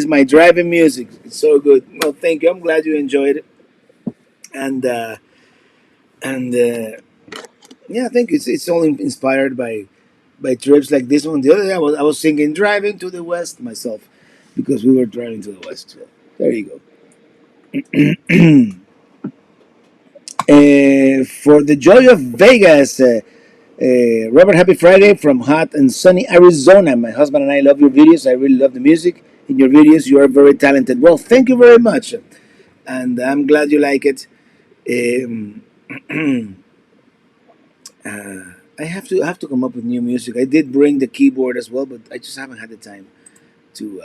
my driving music. It's so good. Well, thank you. I'm glad you enjoyed it. And yeah, I think it's all inspired by trips like this one. The other day, I was singing "Driving to the West" myself because we were driving to the West. So, there you go. For the joy of Vegas, Robert, happy Friday from hot and sunny Arizona. My husband and I love your videos. I really love the music in your videos. You are very talented. Well, thank you very much, and I'm glad you like it. Um, I have to come up with new music. I did bring the keyboard as well, but I just haven't had the time to.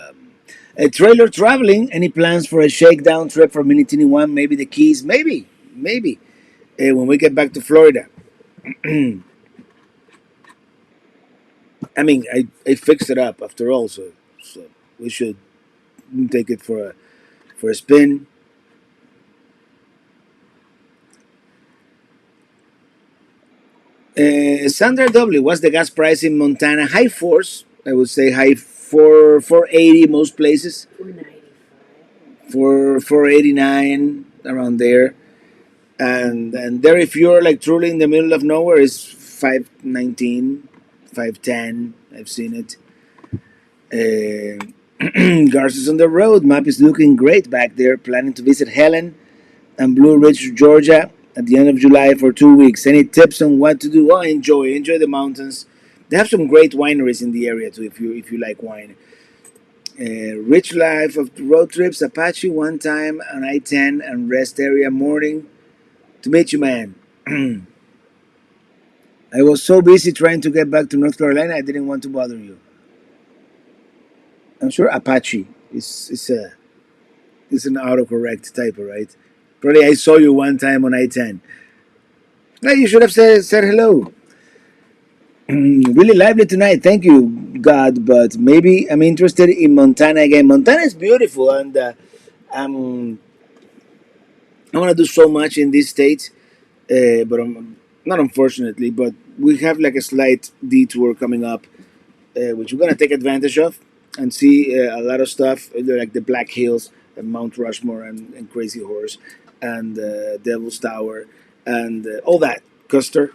A trailer traveling. Any plans for a shakedown trip for Minitini One? Maybe the Keys. Maybe. When we get back to Florida. I mean, I fixed it up after all, so we should take it for a spin. Sandra W, what's the gas price in Montana? High fours, I would say high 480 most places, 495. 489 around there, and there if you're like truly in the middle of nowhere is 519, 510. I've seen it. Garcia's on the road. Map is looking great back there. Planning to visit Helen and Blue Ridge, Georgia, at the end of July for 2 weeks. Any tips on what to do? Oh, enjoy the mountains. They have some great wineries in the area too, if you like wine. Rich life of road trips. Apache one time on I-10 and rest area morning. To meet you, man. I was so busy trying to get back to North Carolina, I didn't want to bother you. I'm sure Apache is an autocorrect typo, right? Probably I saw you one time on I-10. No, you should have said hello. Really lively tonight. Thank you, God. But maybe I'm interested in Montana again. Montana is beautiful, and I'm, I want to do so much in this state. But not unfortunately, but we have like a slight detour coming up, which we're gonna take advantage of and see a lot of stuff, like the Black Hills and Mount Rushmore and Crazy Horse and Devil's Tower and all that, Custer.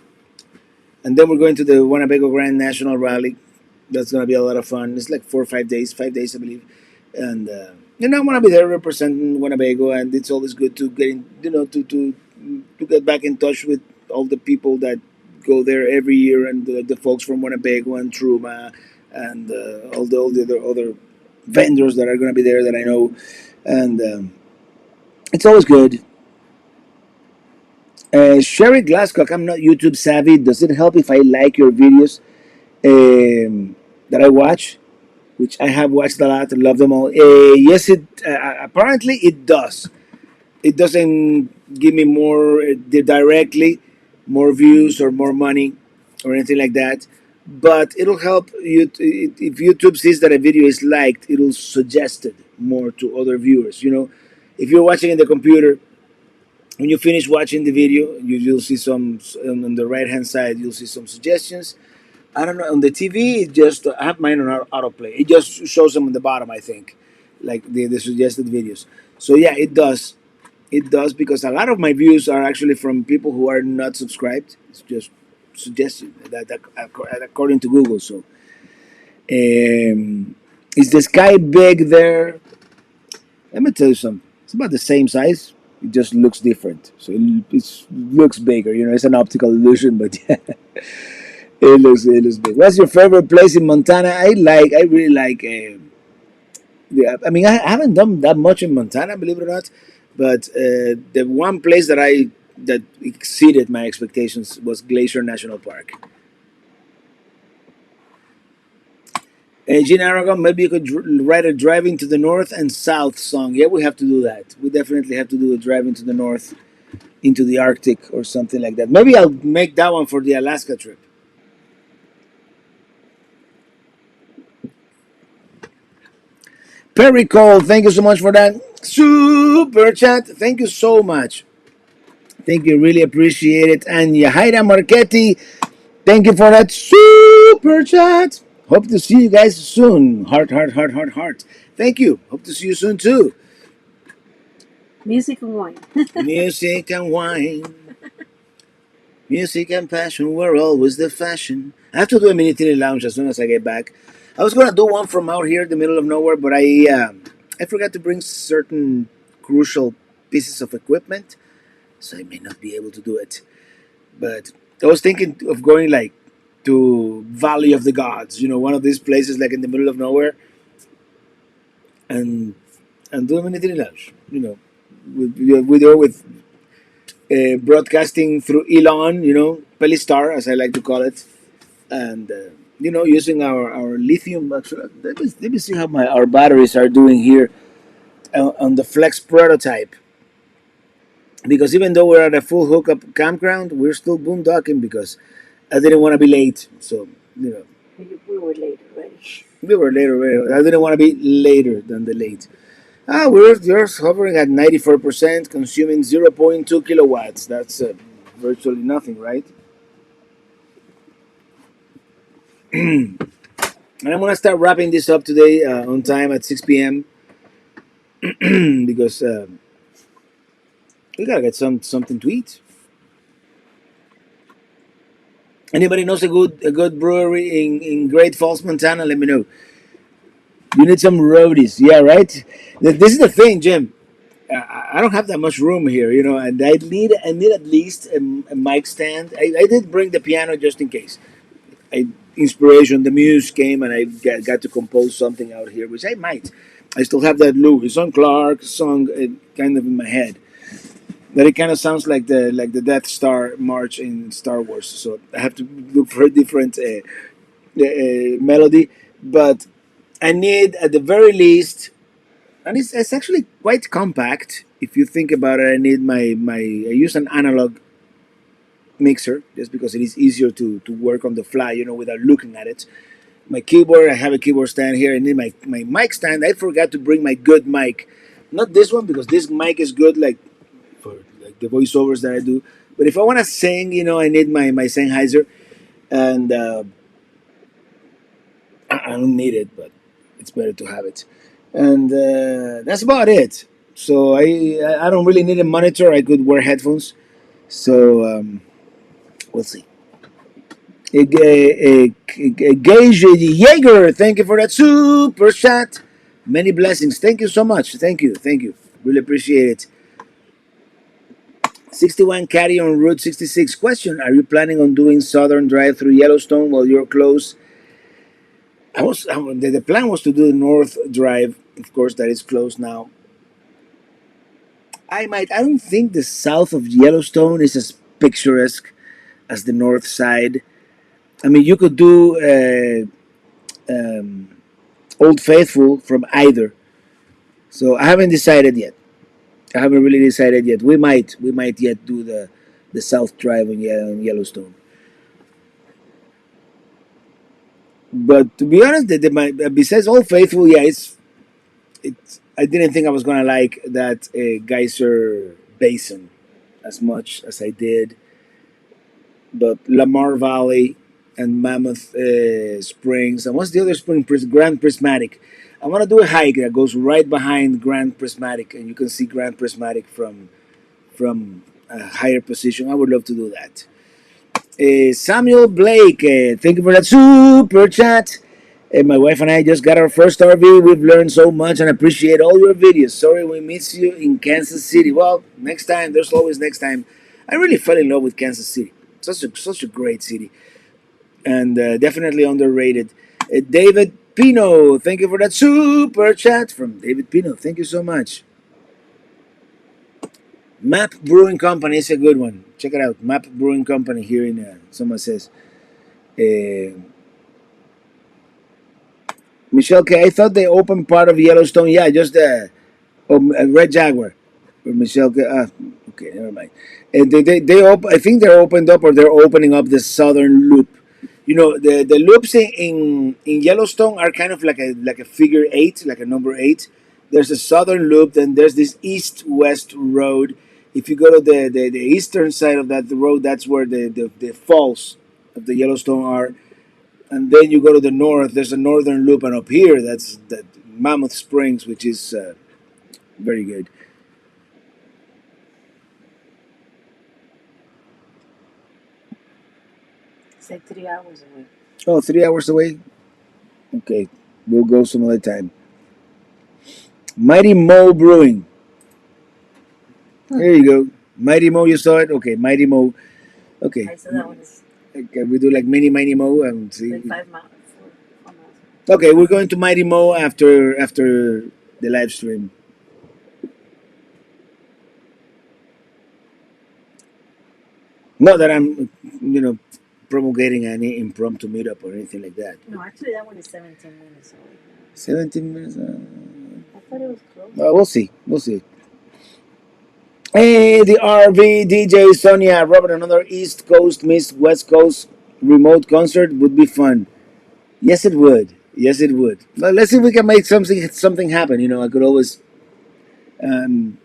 And then we're going to the Winnebago Grand National Rally. That's gonna be a lot of fun. It's like 4 or 5 days, 5 days I believe, and I want to be there representing Winnebago. And it's always good to get in, to get back in touch with all the people that go there every year, and the folks from Winnebago and Truma, and all the other vendors that are gonna be there that I know, and it's always good. Sherry Glasscock, I'm not YouTube savvy. Does it help if I like your videos that I watch? Which I have watched a lot, love them all. Yes, it apparently it does. It doesn't give me more directly more views or more money or anything like that, but it'll help you if YouTube sees that a video is liked, it'll suggest it more to other viewers. If you're watching in the computer, when you finish watching the video, you'll see some on the right hand side. You'll see some suggestions. I don't know, on the TV. It just I have mine on autoplay. It just shows them on the bottom, I think, like the suggested videos. So yeah, it does. It does, because a lot of my views are actually from people who are not subscribed. It's just suggestion that according to Google. So, is the sky big there? Let me tell you something. It's about the same size. It just looks different. So it looks bigger. It's an optical illusion, but yeah, it looks big. What's your favorite place in Montana? I really like. I mean, I haven't done that much in Montana, believe it or not. But the one place that exceeded my expectations was Glacier National Park. Gene Aragon, maybe you could write a driving to the north and south song. Yeah, we have to do that. We definitely have to do a driving to the north into the Arctic or something like that. Maybe I'll make that one for the Alaska trip. Perry Cole, thank you so much for that super chat. Thank you so much. Thank you, really appreciate it. And Yahaira Marchetti, thank you for that super chat. Hope to see you guys soon. Heart, heart, heart, heart, heart. Thank you. Hope to see you soon too. Music and wine. Music and wine. Music and passion were always the fashion. I have to do a Minitini lounge as soon as I get back. I was gonna do one from out here in the middle of nowhere, but I forgot to bring certain crucial pieces of equipment, so I may not be able to do it. But I was thinking of going like to Valley of the Gods, one of these places like in the middle of nowhere, and do a Minitini lounge. With broadcasting through Elon, Pelistar, as I like to call it, and using our lithium. Actually, let me see how our batteries are doing here on the Flex prototype. Because even though we're at a full hookup campground, we're still boondocking because I didn't want to be late. So We were late already. we were later. I didn't want to be later than the late. We're just hovering at 94%, consuming 0.2 kilowatts. That's virtually nothing, right? And I'm gonna start wrapping this up today on time at 6 p.m. because we gotta get something to eat. Anybody knows a good brewery in Great Falls, Montana? Let me know. You need some roadies, yeah, right. This is the thing, Jim. I don't have that much room here, and I need at least a mic stand. I did bring the piano just in case. Inspiration, the muse came, and I got to compose something out here, which I might. I still have that Lewis on Clark song kind of in my head. That it kind of sounds like the Death Star march in Star Wars. So I have to look for a different melody, but I need at the very least, and it's actually quite compact if you think about it. I need I use an analog mixer just because it is easier to work on the fly, without looking at it. My keyboard, I have a keyboard stand here. I need my mic stand. I forgot to bring my good mic, not this one because this mic is good like for like the voiceovers that I do. But if I want to sing, I need my Sennheiser, and I don't need it, but it's better to have it. And that's about it. So I don't really need a monitor. I could wear headphones. So we'll see. Gage Jaeger, thank you for that super chat. Many blessings. Thank you so much. Thank you. Thank you. Really appreciate it. 61 Caddy on Route 66. Question: are you planning on doing Southern Drive through Yellowstone while you're close? The plan was to do the North Drive. Of course, that is closed now. I don't think the south of Yellowstone is as picturesque as the north side. I mean, you could do Old Faithful from either. So I haven't decided yet. I haven't really decided yet. We might yet do the South Drive in Yellowstone. But to be honest, besides Old Faithful, yeah, it's. I didn't think I was gonna like that Geyser Basin as much as I did, but Lamar Valley and Mammoth Springs, and what's the other spring? Grand Prismatic. I want to do a hike that goes right behind Grand Prismatic, and you can see Grand Prismatic from a higher position. I would love to do that. Samuel Blake, thank you for that super chat. My wife and I just got our first RV. We've learned so much and appreciate all your videos. Sorry we miss you in Kansas City. Well, next time. There's always next time. I really fell in love with Kansas City. Such a great city, and definitely underrated. David Pino, thank you for that super chat from David Pino. Thank you so much. Map Brewing Company is a good one. Check it out. Map Brewing Company here in someone says. Uh, Michelle K. I thought they opened part of Yellowstone. Yeah, just the Red Jaguar. Or Michelle K. Okay, never mind. And I think they're opened up or they're opening up the southern loop. You know, the loops in Yellowstone are kind of like a figure eight, like a number eight. There's a southern loop, then there's this east-west road. If you go to the eastern side of that road, that's where the falls of the Yellowstone are, and then you go to the north. There's a northern loop, and up here, that's that Mammoth Springs, which is very good. It's like 3 hours away. Oh, 3 hours away. Okay, we'll go some other time. Mighty Mo Brewing. There you go. Mighty Mo, you saw it. Okay, Mighty Mo. Okay, I saw that one is okay, we do like mini Mighty Mo and see. like 5 miles. 4 miles. Okay, we're going to Mighty Mo after the live stream. Not that I'm, promulgating any impromptu meetup or anything like that. No, actually, that one is 17 minutes away. 17 minutes. I thought it was close. We'll see. We'll see. Hey, the RV DJ Sonia Robert, another East Coast meets West Coast remote concert would be fun. Yes, it would. Yes, it would. Well, let's see if we can make something happen. I could always. Um,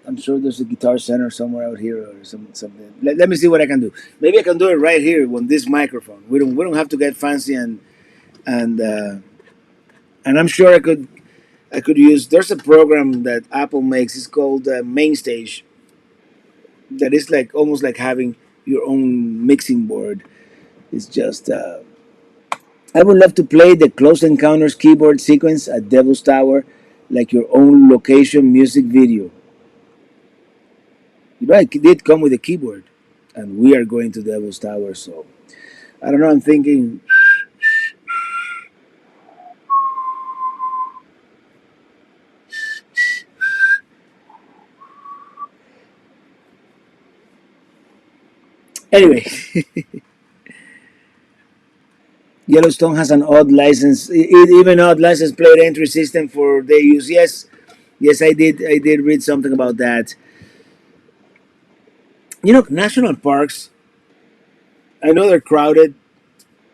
I'm sure there's a guitar center somewhere out here or something. Let me see what I can do. Maybe I can do it right here on this microphone. We don't have to get fancy and and I'm sure I could use. There's a program that Apple makes. It's called MainStage. That is like almost like having your own mixing board. It's just. I would love to play the Close Encounters keyboard sequence at Devil's Tower, like your own location music video. It did come with a keyboard, and we are going to Devil's Tower, so I don't know. I'm thinking. Anyway, Yellowstone has an odd license, even odd license plate entry system for their use. Yes, yes, I did. I did read something about that. National parks. I know they're crowded,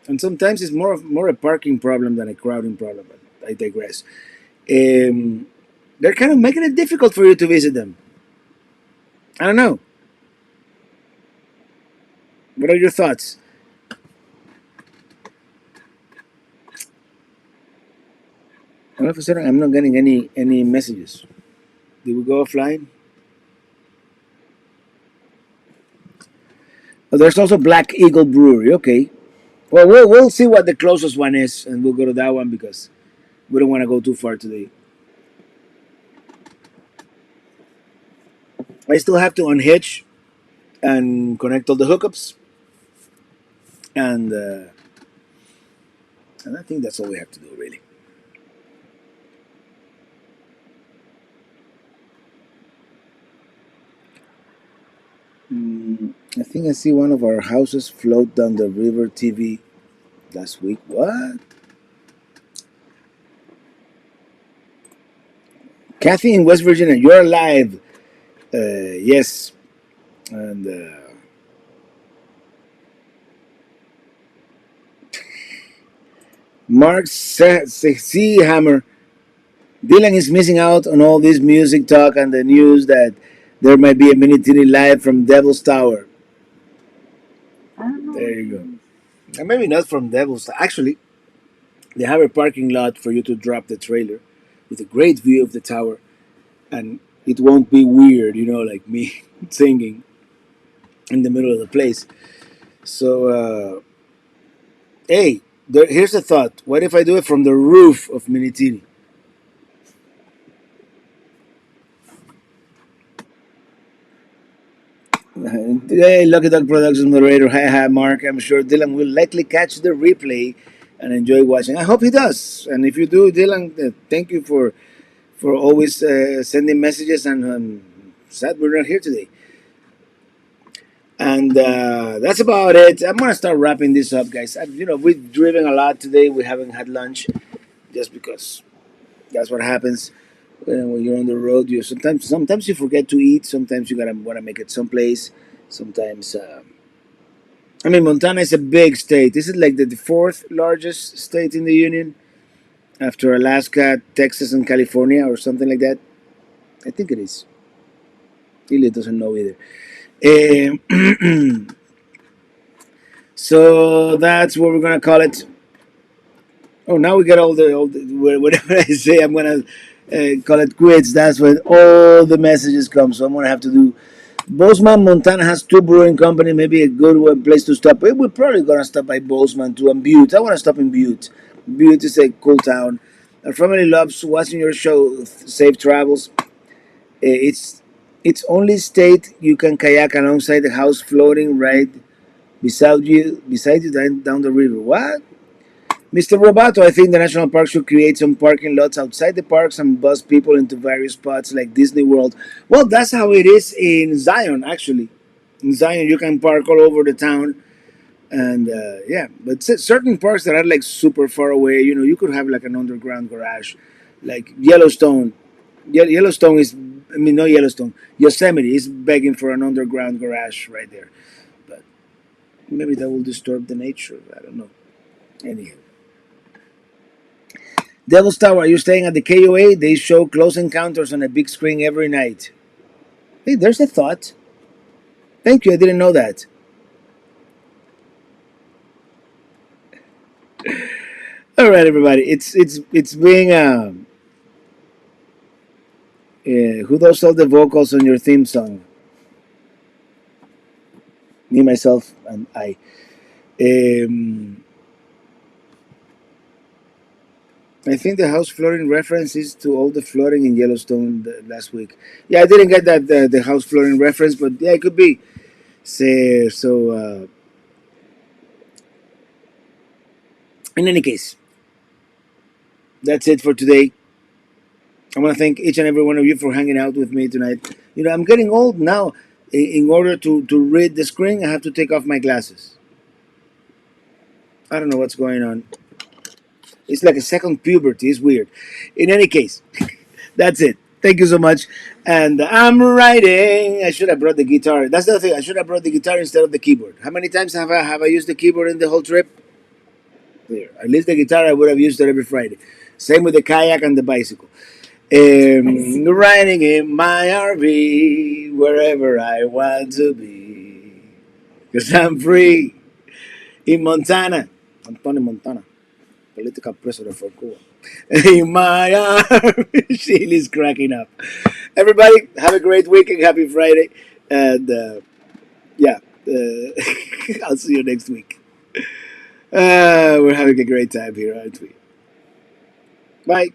and sometimes it's more a parking problem than a crowding problem. But I digress. Um, they're kind of making it difficult for you to visit them. I don't know. What are your thoughts? All of a sudden, I'm not getting any messages. Did we go offline? Oh, there's also Black Eagle Brewery. Okay. Well, we'll see what the closest one is, and we'll go to that one because we don't want to go too far today. I still have to unhitch and connect all the hookups, and and I think that's all we have to do, really. I think I see one of our houses float down the river TV last week. What? Kathy in West Virginia, you're alive. Yes. And Mark C. Hammer. Dylan is missing out on all this music talk and the news that there might be a Minitini live from Devil's Tower. I don't know There what you that go. is. Maybe not from Devil's Tower. Actually, they have a parking lot for you to drop the trailer with a great view of the tower, and it won't be weird, like me singing in the middle of the place. So, hey, here's a thought. What if I do it from the roof of Minitini? Hey, Lucky Dog Productions moderator. Hi, hi, Mark. I'm sure Dylan will likely catch the replay and enjoy watching. I hope he does. And if you do, Dylan, thank you for always sending messages. And sad we're not here today. And that's about it. I'm gonna start wrapping this up, guys. We've driven a lot today. We haven't had lunch just because that's what happens when you're on the road. You sometimes you forget to eat. Sometimes you gotta wanna make it someplace. Sometimes. I mean, Montana is a big state. Is it like the fourth largest state in the union after Alaska, Texas, and California, or something like that? I think it is. Ili doesn't know either. So that's what we're gonna call it. Oh, now we get all the whatever I say. I'm gonna call it quits. That's when all the messages come. So I'm gonna have to do. Bozeman, Montana has two brewing company. Maybe a good place to stop. We're probably gonna stop by Bozeman too, and Butte. I want to stop in Butte. Butte is a cool town. Our family loves watching your show. Safe travels. It's only state you can kayak alongside the house floating right beside you down the river. What? Mr. Robato, I think the national park should create some parking lots outside the parks and bus people into various spots like Disney World. Well, that's how it is in Zion, actually. In Zion, you can park all over the town, and yeah. But certain parks that are like super far away, you could have like an underground garage, like Yellowstone. Yellowstone is, I mean, not Yellowstone. Yosemite is begging for an underground garage right there, but maybe that will disturb the nature. I don't know. Anyhow. Devil's Tower, are you staying at the KOA? They show Close Encounters on a big screen every night. Hey, there's a thought. Thank you, I didn't know that. All right, everybody. It's being who does all the vocals on your theme song? Me, myself, and I. Um, I think the house flooring reference is to all the flooding in Yellowstone last week. Yeah, I didn't get that the house flooring reference, but yeah, it could be. So in any case, that's it for today. I want to thank each and every one of you for hanging out with me tonight. I'm getting old now. In order to read the screen, I have to take off my glasses. I don't know what's going on. It's like a second puberty. It's weird. In any case, that's it. Thank you so much. And I'm writing. I should have brought the guitar. That's the other thing. I should have brought the guitar instead of the keyboard. How many times have I used the keyboard in the whole trip? There. At least the guitar I would have used it every Friday. Same with the kayak and the bicycle. Riding in my RV wherever I want to be. Because I'm free in Montana. Antonio Montana, political prisoner for Cuba. In my RV. Sheila cracking up. Everybody, have a great weekend. Happy Friday. And yeah, I'll see you next week. We're having a great time here, aren't we? Bye.